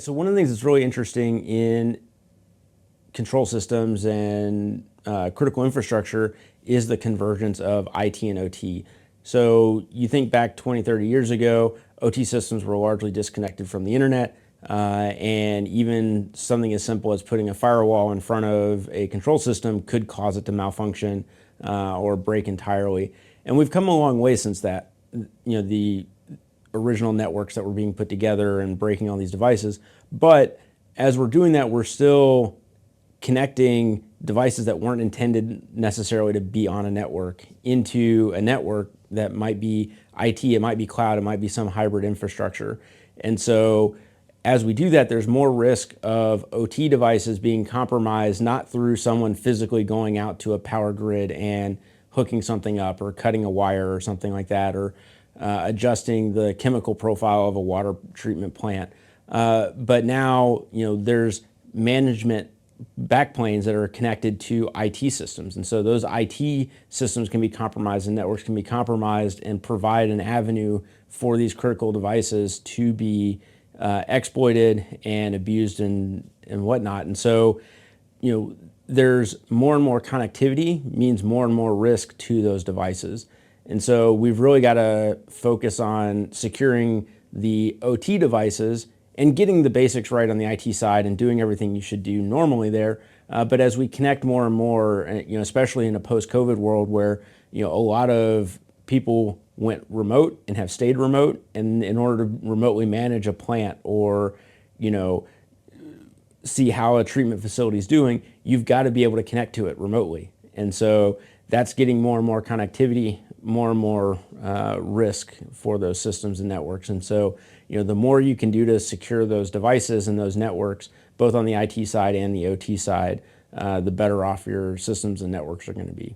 So one of the things that's really interesting in control systems and critical infrastructure is the convergence of IT and OT. So you think back 20, 30 years ago, OT systems were largely disconnected from the internet, and even something as simple as putting a firewall in front of a control system could cause it to malfunction or break entirely. And we've come a long way since that. The original networks that were being put together and breaking all these devices. But as we're doing that, we're still connecting devices that weren't intended necessarily to be on a network into a network that might be IT, it might be cloud, it might be some hybrid infrastructure. And so as we do that, there's more risk of OT devices being compromised, not through someone physically going out to a power grid and hooking something up or cutting a wire or something like that, or adjusting the chemical profile of a water treatment plant. But now, there's management backplanes that are connected to IT systems. And so those IT systems can be compromised and networks can be compromised and provide an avenue for these critical devices to be exploited and abused and whatnot. And so, there's more and more connectivity means more and more risk to those devices. And so we've really got to focus on securing the OT devices and getting the basics right on the IT side and doing everything you should do normally there. But as we connect more and more, especially in a post-COVID world where, a lot of people went remote and have stayed remote, and in order to remotely manage a plant or, see how a treatment facility is doing, you've got to be able to connect to it remotely. And so that's getting more and more connectivity, more and more risk for those systems and networks. And so, the more you can do to secure those devices and those networks, both on the IT side and the OT side, the better off your systems and networks are going to be.